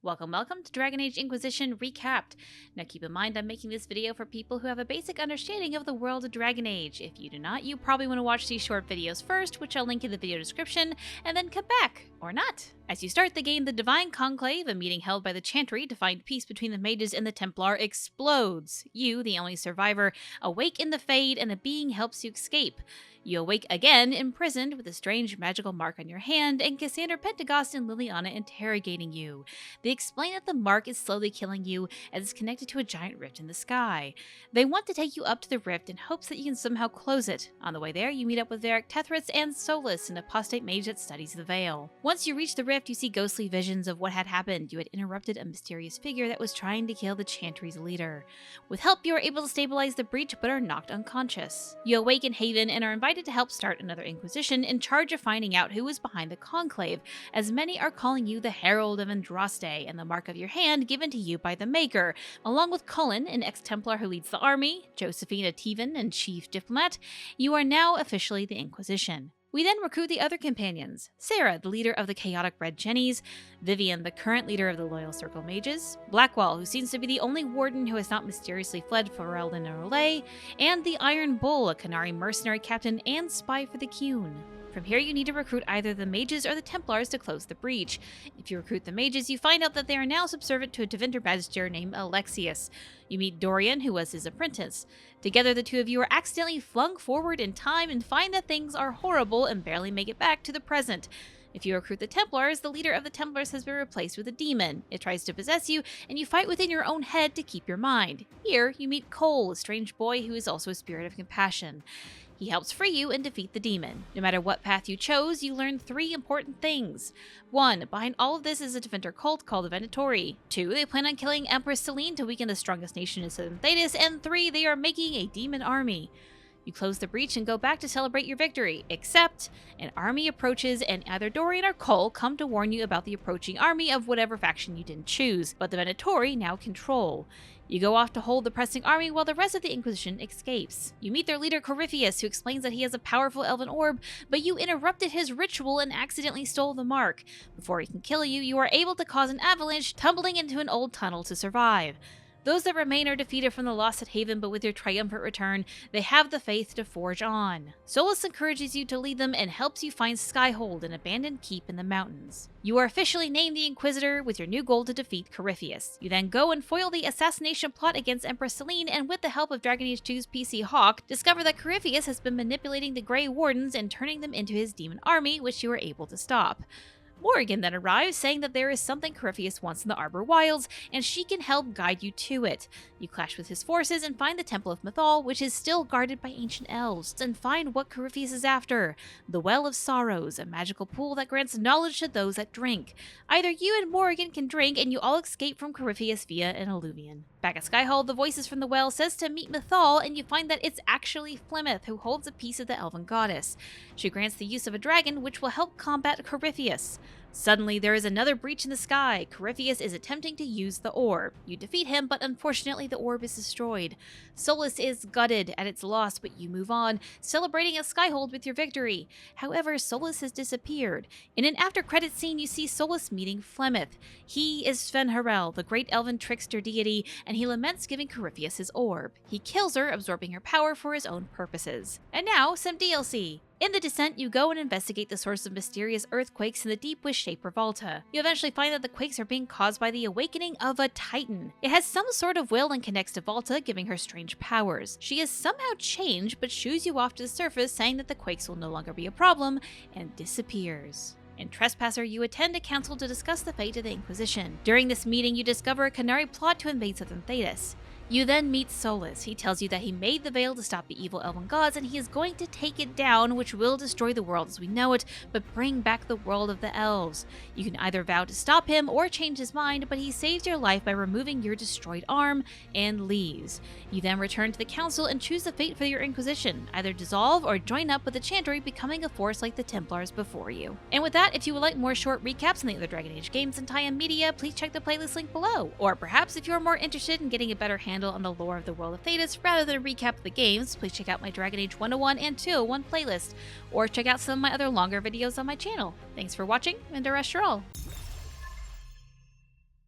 Welcome to Dragon Age Inquisition Recapped. Now keep in mind I'm making this video for people who have a basic understanding of the world of Dragon Age. If you do not, you probably want to watch these short videos first, which I'll link in the video description, and then come back, or not. As you start the game, the Divine Conclave, a meeting held by the Chantry to find peace between the mages and the Templar, explodes. You, the only survivor, awake in the Fade, and a being helps you escape. You awake again, imprisoned, with a strange magical mark on your hand, and Cassandra Pentecost and Liliana interrogating you. They explain that the mark is slowly killing you, as it's connected to a giant rift in the sky. They want to take you up to the rift in hopes that you can somehow close it. On the way there, you meet up with Varric Tethris and Solus, an apostate mage that studies the Veil. Once you reach the rift, you see ghostly visions of what had happened. You had interrupted a mysterious figure that was trying to kill the Chantry's leader. With help, you are able to stabilize the breach, but are knocked unconscious. You awake in Haven and are invited to help start another Inquisition in charge of finding out who is behind the Conclave, as many are calling you the Herald of Andraste and the mark of your hand given to you by the Maker, along with Cullen, an ex-Templar who leads the army, Josephine, a Tevan and chief diplomat. You are now officially the Inquisition. We then recruit the other companions: Sarah, the leader of the chaotic Red Jennies, Vivian, the current leader of the Loyal Circle Mages, Blackwall, who seems to be the only warden who has not mysteriously fled for Ferelden and Rolais, and the Iron Bull, a Qunari mercenary captain and spy for the Qun. From here, you need to recruit either the mages or the Templars to close the breach. If you recruit the mages, you find out that they are now subservient to a Tevinter Magister named Alexius. You meet Dorian, who was his apprentice. Together, the two of you are accidentally flung forward in time and find that things are horrible and barely make it back to the present. If you recruit the Templars, the leader of the Templars has been replaced with a demon. It tries to possess you, and you fight within your own head to keep your mind. Here, you meet Cole, a strange boy who is also a spirit of compassion. He helps free you and defeat the demon. No matter what path you chose, you learn 3 important things. 1. Behind all of this is a Tevinter cult called the Venatori. 2. They plan on killing Empress Selene to weaken the strongest nation in Southern Thedas. And 3. They are making a demon army. You close the breach and go back to celebrate your victory, except an army approaches and either Dorian or Cole come to warn you about the approaching army of whatever faction you didn't choose, but the Venatori now control. You go off to hold the pressing army while the rest of the Inquisition escapes. You meet their leader Corypheus, who explains that he has a powerful elven orb, but you interrupted his ritual and accidentally stole the mark. Before he can kill you, you are able to cause an avalanche, tumbling into an old tunnel to survive. Those that remain are defeated from the loss at Haven, but with your triumphant return, they have the faith to forge on. Solus encourages you to lead them and helps you find Skyhold, an abandoned keep in the mountains. You are officially named the Inquisitor, with your new goal to defeat Corypheus. You then go and foil the assassination plot against Empress Selene, and with the help of Dragon Age 2's PC Hawk, discover that Corypheus has been manipulating the Grey Wardens and turning them into his demon army, which you are able to stop. Morrigan then arrives, saying that there is something Corypheus wants in the Arbor Wilds, and she can help guide you to it. You clash with his forces and find the Temple of Mythal, which is still guarded by ancient elves, and find what Corypheus is after: the Well of Sorrows, a magical pool that grants knowledge to those that drink. Either you and Morrigan can drink, and you all escape from Corypheus via an alluvion. Back at Skyhold, the Voices from the Well says to meet Mythal, and you find that it's actually Flemeth, who holds a piece of the elven goddess. She grants the use of a dragon, which will help combat Corypheus. Suddenly, there is another breach in the sky. Corypheus is attempting to use the orb. You defeat him, but unfortunately the orb is destroyed. Solus is gutted at its loss, but you move on, celebrating at Skyhold with your victory. However, Solus has disappeared. In an after-credits scene, you see Solus meeting Flemeth. He is Sven-Harel, the great elven trickster deity, and he laments giving Corypheus his orb. He kills her, absorbing her power for his own purposes. And now, some DLC. In the Descent, you go and investigate the source of mysterious earthquakes in the deep with Shaper Volta. You eventually find that the quakes are being caused by the awakening of a Titan. It has some sort of will and connects to Volta, giving her strange powers. She has somehow changed, but shoos you off to the surface, saying that the quakes will no longer be a problem, and disappears. In Trespasser, you attend a council to discuss the fate of the Inquisition. During this meeting, you discover a Qunari plot to invade Southern Thedas. You then meet Solus. He tells you that he made the Veil to stop the evil elven gods, and he is going to take it down, which will destroy the world as we know it, but bring back the world of the elves. You can either vow to stop him or change his mind, but he saves your life by removing your destroyed arm and leaves. You then return to the council and choose the fate for your Inquisition, either dissolve or join up with the Chantry, becoming a force like the Templars before you. And with that, if you would like more short recaps on the other Dragon Age games and tie-in media, please check the playlist link below. Or perhaps if you are more interested in getting a better handle on the lore of the world of Thedas rather than recap the games, please check out my Dragon Age 101 and 201 playlist, or check out some of my other longer videos on my channel. Thanks for watching, and Arashtaral!